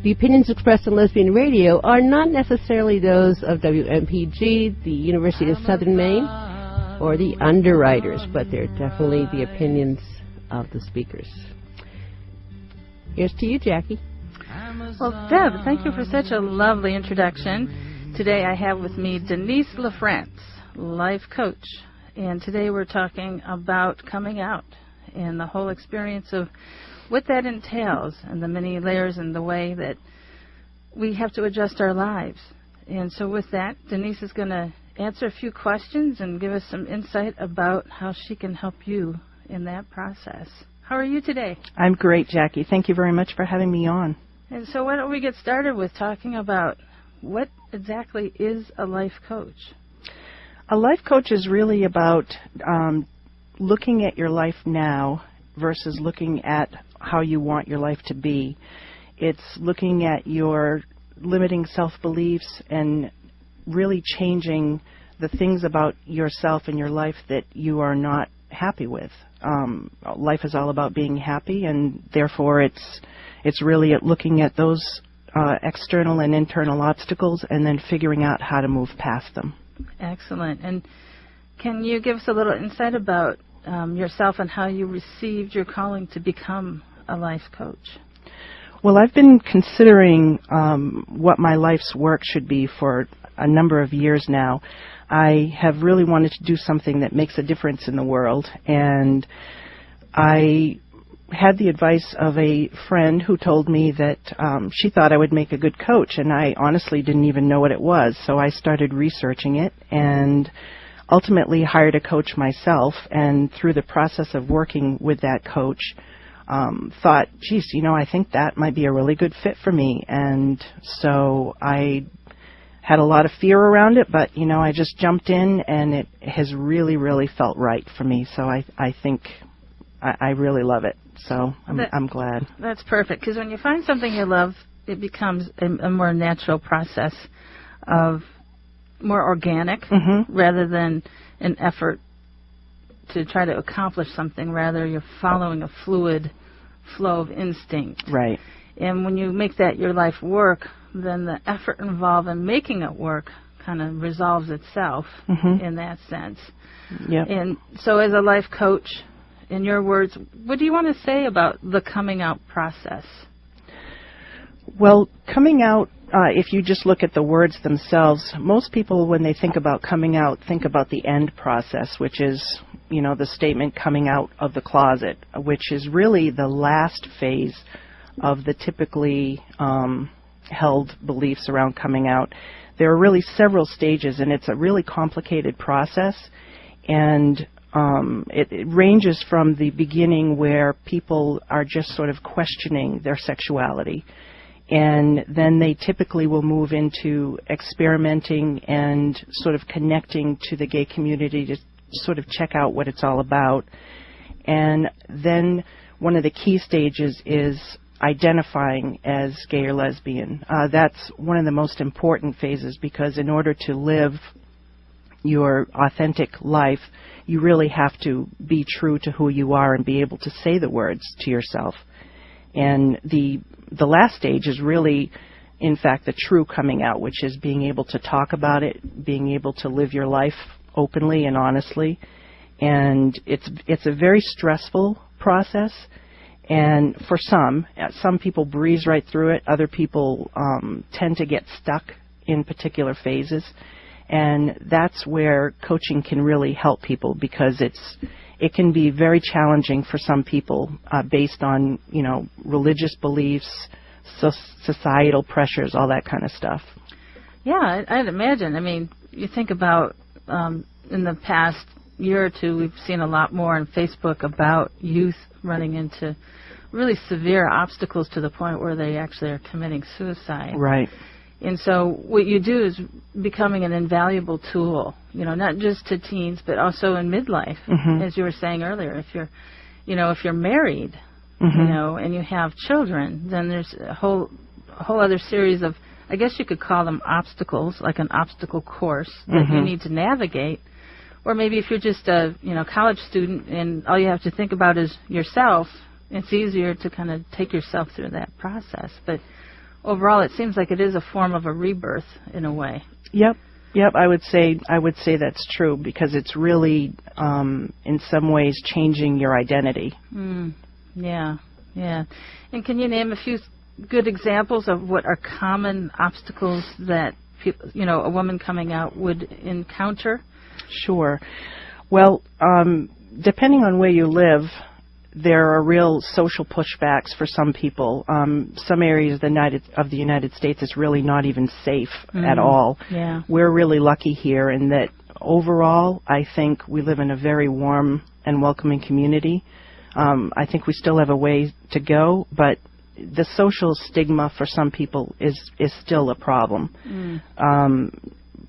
The opinions expressed on Lesbian Radio are not necessarily those of WMPG, the University of Southern Maine, or the underwriters, but they're definitely the opinions of the speakers. Here's to you, Jackie. Well, Deb, thank you for such a lovely introduction. Today I have with me Denise LaFrance, life coach, and today we're talking about coming out and the whole experience of what that entails and the many layers and the way that we have to adjust our lives. And so with that, Denise is going to answer a few questions and give us some insight about how she can help you in that process. How are you today? I'm great, Jackie. Thank you very much for having me on. And so why don't we get started with talking about what exactly is a life coach? A life coach is really about looking at your life now versus looking at how you want your life to be. It's looking at your limiting self-beliefs and really changing the things about yourself and your life that you are not happy with. Life is all about being happy, and therefore it's really at looking at those external and internal obstacles and then figuring out how to move past them. Excellent. And can you give us a little insight about yourself and how you received your calling to become a life coach? Well, I've been considering what my life's work should be for a number of years now. I have really wanted to do something that makes a difference in the world, and I had the advice of a friend who told me that she thought I would make a good coach, and I honestly didn't even know what it was, so I started researching it and ultimately hired a coach myself, and through the process of working with that coach, thought, geez, I think that might be a really good fit for me. And so I had a lot of fear around it, but, I just jumped in, and it has really, really felt right for me. So I think I really love it. So I'm glad. That's perfect, because when you find something you love, it becomes a more natural process of more organic rather than an effort to try to accomplish something. Rather, you're following a fluid flow of instinct. Right. And when you make that your life work, then the effort involved in making it work kind of resolves itself in that sense. Yep. And so as a life coach, in your words, what do you want to say about the coming out process? Well, coming out, if you just look at the words themselves, most people, when they think about coming out, think about the end process, which is, the statement coming out of the closet, which is really the last phase of the typically held beliefs around coming out. There are really several stages, and it's a really complicated process, and it ranges from the beginning where people are just sort of questioning their sexuality, and then they typically will move into experimenting and sort of connecting to the gay community to sort of check out what it's all about. And then one of the key stages is identifying as gay or lesbian. That's one of the most important phases, because in order to live your authentic life, you really have to be true to who you are and be able to say the words to yourself. And the last stage is really, in fact, the true coming out, which is being able to talk about it, being able to live your life openly and honestly. And it's a very stressful process. And for some people breeze right through it. Other people tend to get stuck in particular phases. And that's where coaching can really help people, because it can be very challenging for some people based on, religious beliefs, societal pressures, all that kind of stuff. Yeah, I'd imagine. I mean, you think about in the past year or two, we've seen a lot more on Facebook about youth running into really severe obstacles to the point where they actually are committing suicide. Right. And so what you do is becoming an invaluable tool, not just to teens, but also in midlife, as you were saying earlier. If you're married, and you have children, then there's a whole other series of, I guess you could call them obstacles, like an obstacle course that you need to navigate. Or maybe if you're just a college student and all you have to think about is yourself, it's easier to kind of take yourself through that process. But overall it seems like it is a form of a rebirth in a way. Yep. I would say that's true, because it's really in some ways changing your identity. Yeah. And can you name a few good examples of what are common obstacles that people, a woman coming out would encounter? Sure. Well, depending on where you live, there are real social pushbacks for some people. Some areas of the United States, it's really not even safe at all. Yeah. We're really lucky here in that overall, I think we live in a very warm and welcoming community. I think we still have a way to go, but the social stigma for some people is still a problem.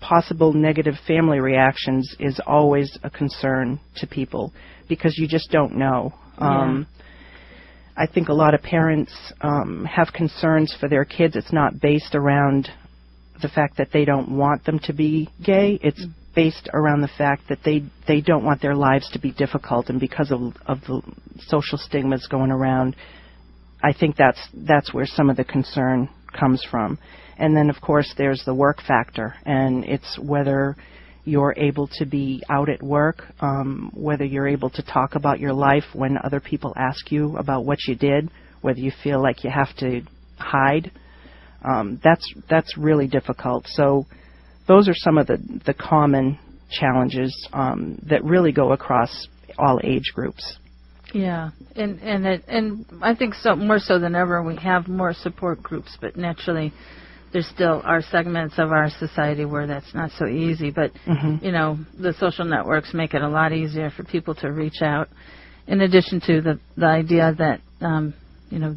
Possible negative family reactions is always a concern to people, because you just don't know. I think a lot of parents have concerns for their kids. It's not based around the fact that they don't want them to be gay. It's based around the fact that they don't want their lives to be difficult, and because of the social stigmas going around, I think that's where some of the concern comes from. And then, of course, there's the work factor, and it's whether you're able to be out at work, whether you're able to talk about your life when other people ask you about what you did, whether you feel like you have to hide. That's really difficult. So those are some of the common challenges that really go across all age groups. Yeah, and I think so, more so than ever, we have more support groups, but naturally there still are segments of our society where that's not so easy. But, the social networks make it a lot easier for people to reach out, in addition to the idea that,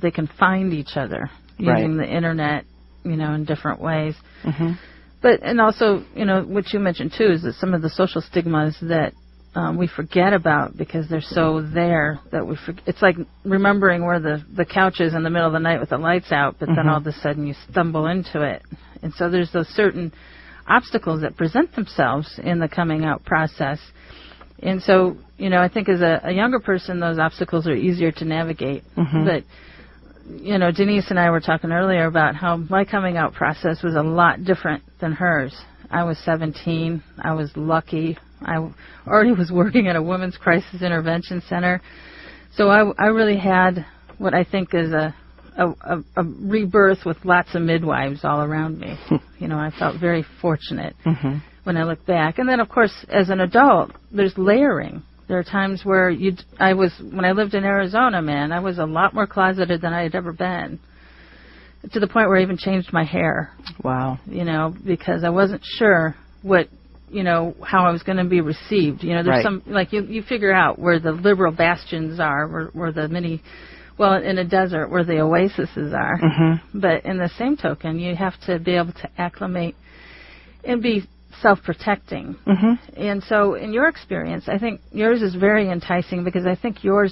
they can find each other using the Internet, in different ways. But, and also, what you mentioned, too, is that some of the social stigmas that we forget about because they're so there that we forget. It's like remembering where the couch is in the middle of the night with the lights out, but then all of a sudden you stumble into it. And so there's those certain obstacles that present themselves in the coming out process. And so, I think as a younger person, those obstacles are easier to navigate. But, Denise and I were talking earlier about how my coming out process was a lot different than hers. I was 17. I was lucky. I already was working at a women's crisis intervention center. So I really had what I think is a rebirth with lots of midwives all around me. I felt very fortunate when I look back. And then, of course, as an adult, there's layering. There are times where when I lived in Arizona, man, I was a lot more closeted than I had ever been, to the point where I even changed my hair. Wow. Because I wasn't sure how I was going to be received. There's some, like, you figure out where the liberal bastions are, where the in a desert, where the oases are. But in the same token, you have to be able to acclimate and be self-protecting. And so in your experience, I think yours is very enticing, because I think your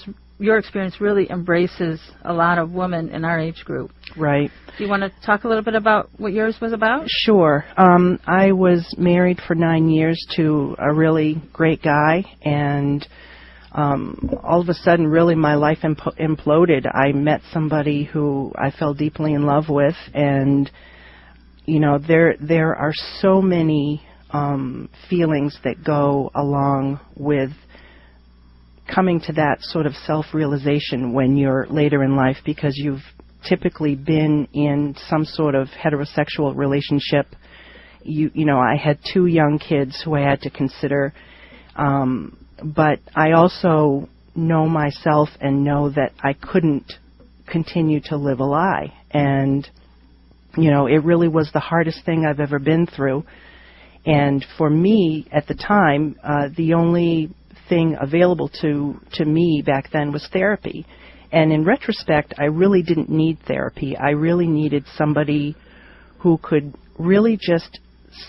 experience really embraces a lot of women in our age group. Right. Do you want to talk a little bit about what yours was about? Sure. I was married for 9 years to a really great guy, and all of a sudden, really, my life imploded. I met somebody who I fell deeply in love with, and there are so many feelings that go along with coming to that sort of self-realization when you're later in life, because you've typically been in some sort of heterosexual relationship. I had 2 young kids who I had to consider, but I also know myself and know that I couldn't continue to live a lie. And, it really was the hardest thing I've ever been through. And for me, at the time, the only thing available to me back then was therapy. And in retrospect, I really didn't need therapy. I really needed somebody who could really just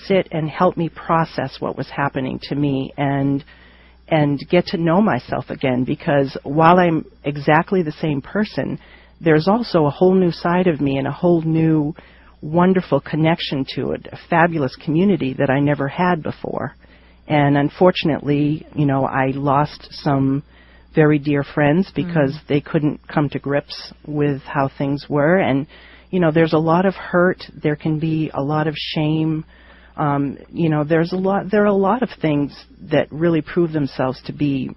sit and help me process what was happening to me and get to know myself again. Because while I'm exactly the same person, there's also a whole new side of me and a whole new wonderful connection to it, a fabulous community that I never had before. And unfortunately, I lost some very dear friends because they couldn't come to grips with how things were. And, you know, there's a lot of hurt. There can be a lot of shame. You know, there are a lot of things that really prove themselves to be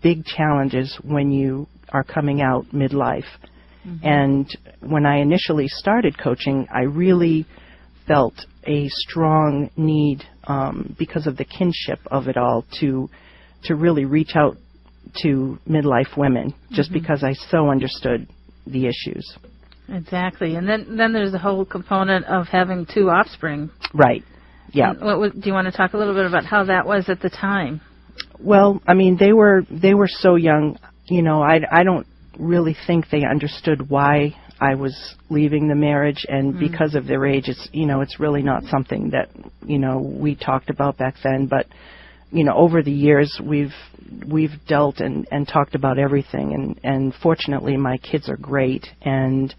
big challenges when you are coming out midlife. And when I initially started coaching, I really felt a strong need, because of the kinship of it all, to really reach out to midlife women, just because I so understood the issues. Exactly. And then there's the whole component of having 2 offspring. Right. Yeah. Do you want to talk a little bit about how that was at the time? Well, I mean, they were so young. You know, I don't really think they understood why I was leaving the marriage, and because of their age, it's really not something that, you know, we talked about back then. But, you know, over the years, we've dealt and talked about everything, and fortunately, my kids are great, and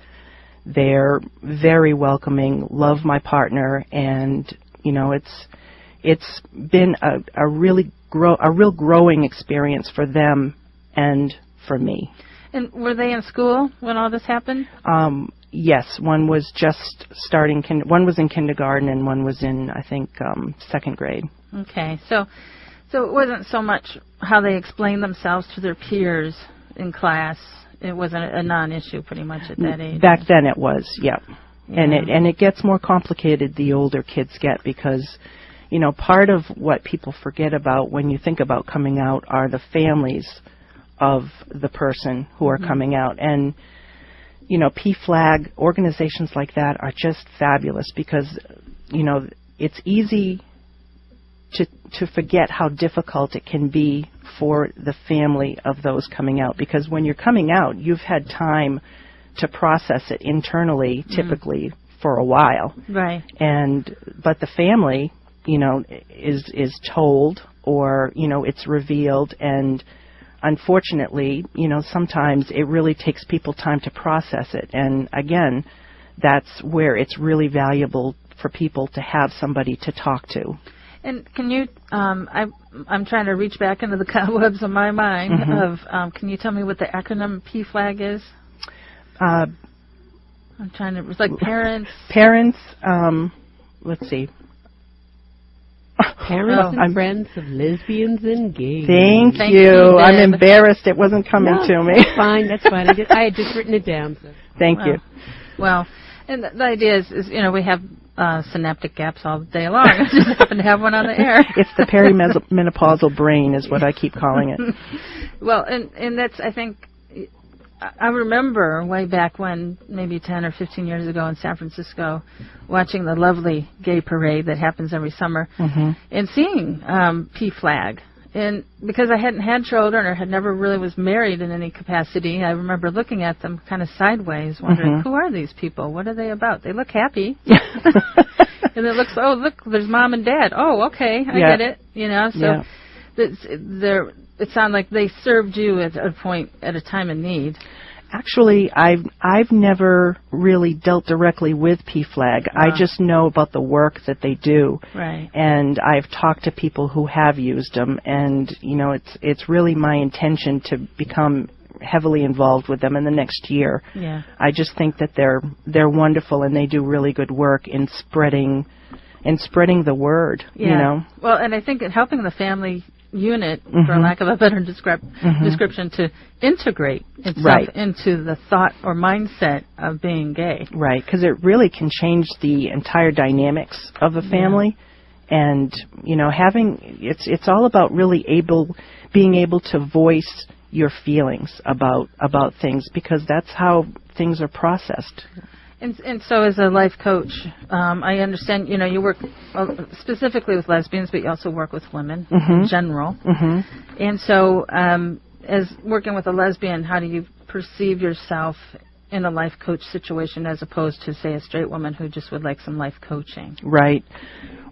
they're very welcoming, love my partner, and, you know, it's been a real growing experience for them and for me. And were they in school when all this happened? Yes, one was just starting. One was in kindergarten, and one was in, I think, 2nd grade. Okay, so it wasn't so much how they explained themselves to their peers in class. It wasn't a non-issue pretty much at that age. Back then, it was, yeah. And it gets more complicated the older kids get, because, you know, part of what people forget about when you think about coming out are the families of the person who are coming out. And, you know, PFLAG, organizations like that are just fabulous, because, you know, it's easy to forget how difficult it can be for the family of those coming out, because when you're coming out, you've had time to process it internally, typically for a while. Right. But the family, you know, is told, or, you know, it's revealed, and unfortunately, you know, sometimes it really takes people time to process it. And again, that's where it's really valuable for people to have somebody to talk to. And can you, I'm trying to reach back into the cobwebs of my mind of, can you tell me what the acronym PFLAG is? I'm trying to, it's like parents. Parents, let's see. Parents and friends of lesbians and gays. Thank you. I'm embarrassed it wasn't coming to me. That's fine. That's fine. I had just written it down. So. Thank you. Well, and the idea is, you know, we have synaptic gaps all day long. I just happen to have one on the air. It's the perimenopausal brain is what I keep calling it. Well, and that's, I think, I remember way back when, maybe 10 or 15 years ago in San Francisco, watching the lovely gay parade that happens every summer, and seeing PFLAG. And because I hadn't had children or had never really was married in any capacity, I remember looking at them kind of sideways, wondering, who are these people? What are they about? They look happy. And it looks, oh, look, there's mom and dad. Oh, okay, I get it. You know, so it sounded like they served you at a point, at a time of need. Actually, I've never really dealt directly with PFLAG. I just know about the work that they do. Right. And I've talked to people who have used them, and, you know, it's really my intention to become heavily involved with them in the next year. Yeah. I just think that they're wonderful, and they do really good work in spreading the word, you know. Well, and I think helping the family unit, for lack of a better description, to integrate itself into the thought or mindset of being gay. Right, because it really can change the entire dynamics of a family. And, you know, it's all about really being able to voice your feelings about things, because that's how things are processed. And so as a life coach, I understand, you know, you work specifically with lesbians, but you also work with women in general. And so as working with a lesbian, how do you perceive yourself in a life coach situation as opposed to, say, a straight woman who just would like some life coaching? Right.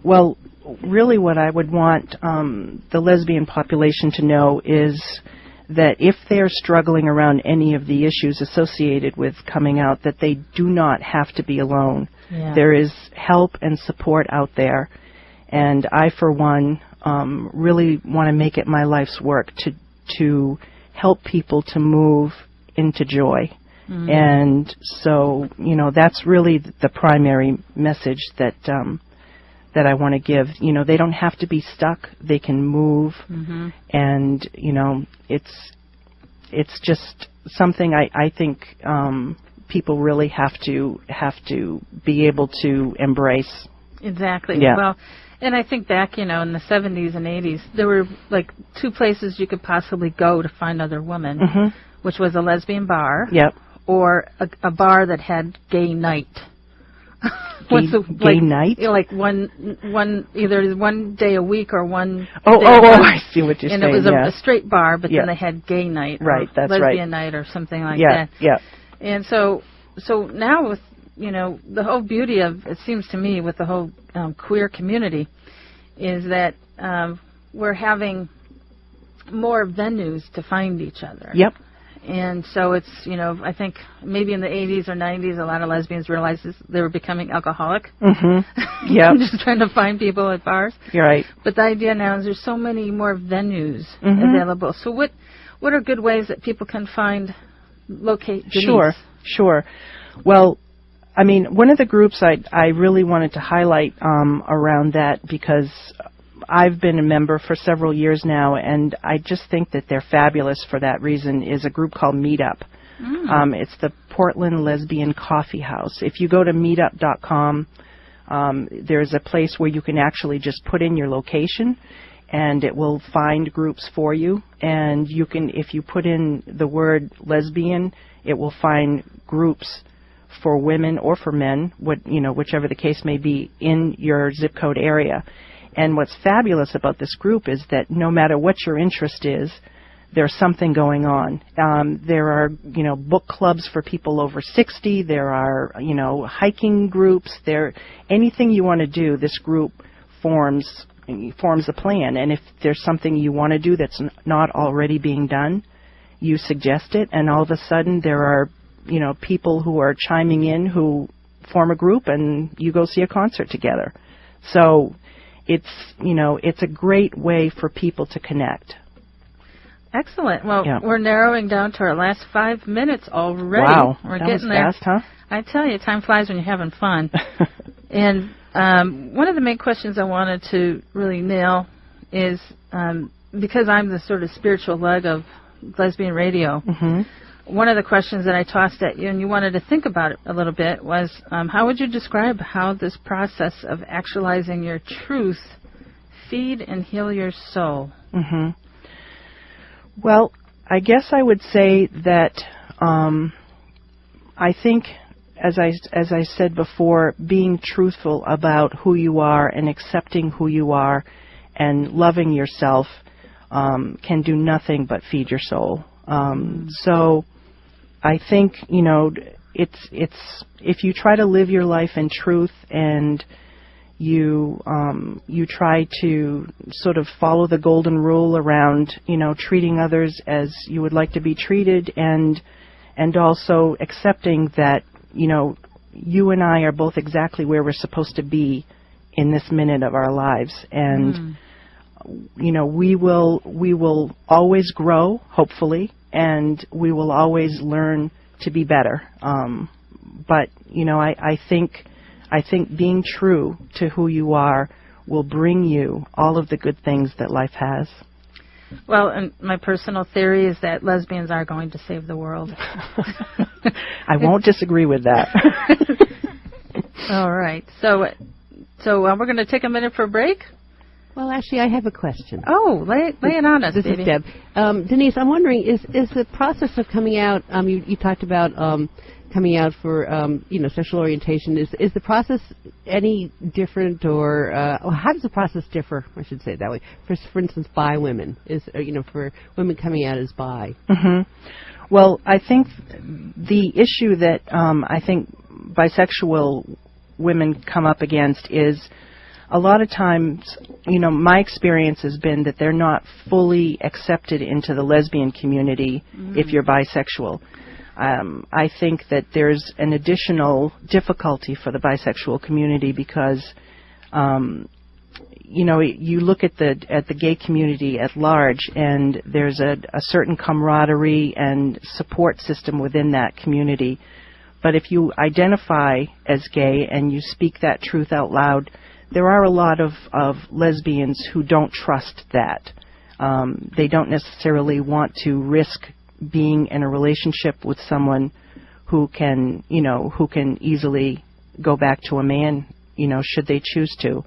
Well, really what I would want the lesbian population to know is that if they're struggling around any of the issues associated with coming out, that they do not have to be alone. Yeah. There is help and support out there. And I, for one, really want to make it my life's work to help people to move into joy. And so, that's really the primary message that I want to give. They don't have to be stuck. They can move. And, it's just something I think people really have to be able to embrace. Exactly. Yeah. Well, and I think back, in the 70s and 80s, there were like two places you could possibly go to find other women, which was a lesbian bar. Yep. Or a bar that had gay night. Gay night? Like one either one day a week or one. I see what you're saying. And it was a straight bar, but then they had gay night, right? That's lesbian night, or something like that. Yeah. And so now with the whole beauty of, it seems to me, with the whole queer community, is that we're having more venues to find each other. Yep. And so it's, I think maybe in the 80s or 90s, a lot of lesbians realized they were becoming alcoholic. Yeah. Just trying to find people at bars. You're right. But the idea now is there's so many more venues available. So what are good ways that people can locate Denise? Sure. Well, I mean, one of the groups I really wanted to highlight around that, because I've been a member for several years now, and I just think that they're fabulous for that reason, is a group called Meetup. It's the Portland Lesbian Coffee House. If you go to meetup.com, there's a place where you can actually just put in your location, and it will find groups for you. And you can, if you put in the word lesbian, it will find groups for women or for men, whichever the case may be, in your zip code area. And what's fabulous about this group is that no matter what your interest is, there's something going on. There are, book clubs for people over 60. There are, hiking groups. Anything you want to do, this group forms a plan. And if there's something you want to do that's not already being done, you suggest it, and all of a sudden there are, people who are chiming in who form a group, and you go see a concert together. So it's a great way for people to connect. Excellent. Well, we're narrowing down to our last 5 minutes already. Wow, we're that getting was there. Fast, huh? I tell you, time flies when you're having fun. And one of the main questions I wanted to really nail is, because I'm the sort of spiritual leg of lesbian radio, one of the questions that I tossed at you, and you wanted to think about it a little bit, was how would you describe how this process of actualizing your truth feed and heal your soul? Well, I guess I would say that I think, as I said before, being truthful about who you are and accepting who you are and loving yourself can do nothing but feed your soul. So I think, it's if you try to live your life in truth, and you try to sort of follow the golden rule around, treating others as you would like to be treated, and also accepting that, you and I are both exactly where we're supposed to be in this minute of our lives. And we will always grow, hopefully, and we will always learn to be better. But I think being true to who you are will bring you all of the good things that life has. Well, and my personal theory is that lesbians are going to save the world. I won't disagree with that. All right. So we're going to take a minute for a break. Well, actually, I have a question. Oh, lay it on us, This baby. is Deb. Denise, I'm wondering, is the process of coming out, you talked about coming out for, sexual orientation, is the process any different, or how does the process differ, I should say it that way, for instance, bi women, for women coming out as bi? Well, I think the issue that I think bisexual women come up against is, a lot of times, my experience has been that they're not fully accepted into the lesbian community if you're bisexual. I think that there's an additional difficulty for the bisexual community because, you look at the gay community at large, and there's a certain camaraderie and support system within that community. But if you identify as gay and you speak that truth out loud, there are a lot of lesbians who don't trust that. They don't necessarily want to risk being in a relationship with someone who can easily go back to a man, should they choose to.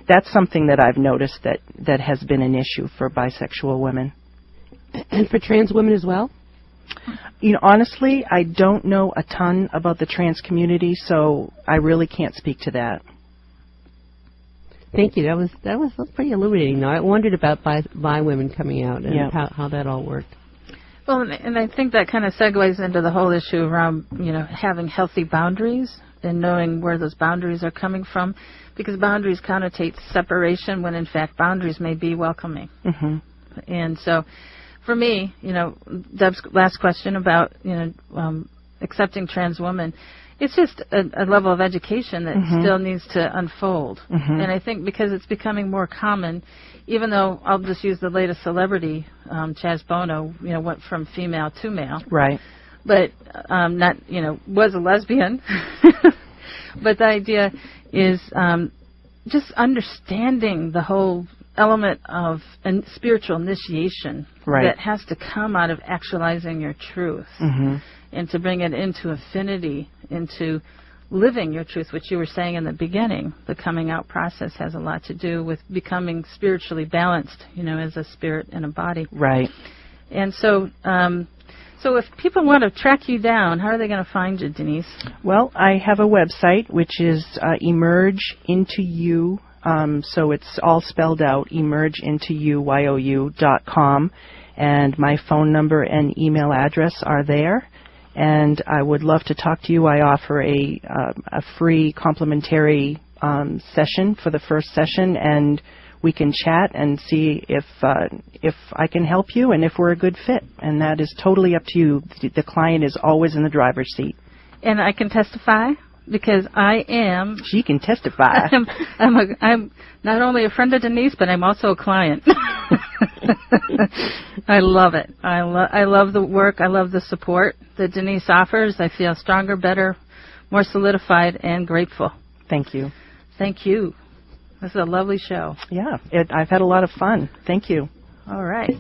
That's something that I've noticed that has been an issue for bisexual women. And for trans women as well? Honestly, I don't know a ton about the trans community, so I really can't speak to that. Thank you. That was pretty illuminating. I wondered about bi women coming out and how that all worked. Well, and I think that kind of segues into the whole issue around, having healthy boundaries and knowing where those boundaries are coming from, because boundaries connotate separation when, in fact, boundaries may be welcoming. Mm-hmm. And so, for me, Deb's last question about, accepting trans women, it's just a level of education that still needs to unfold. Mm-hmm. And I think because it's becoming more common, even though I'll just use the latest celebrity, Chaz Bono, went from female to male. Right. But was a lesbian. But the idea is just understanding the whole element of spiritual initiation that has to come out of actualizing your truth. Mm-hmm. And to bring it into affinity, into living your truth, which you were saying in the beginning. The coming out process has a lot to do with becoming spiritually balanced, as a spirit and a body. Right. And so if people want to track you down, how are they going to find you, Denise? Well, I have a website, which is Emerge Into You. So it's all spelled out, emergeintoyou.com. And my phone number and email address are there. And I would love to talk to you. I offer a free complimentary session for the first session, and we can chat and see if I can help you and if we're a good fit. And that is totally up to you. The client is always in the driver's seat. And I can testify because I am. She can testify. I'm not only a friend of Denise, but I'm also a client. I love it. I love the work. I love the support that Denise offers. I feel stronger, better, more solidified, and grateful. Thank you. Thank you. This is a lovely show. Yeah, I've had a lot of fun. Thank you. All right.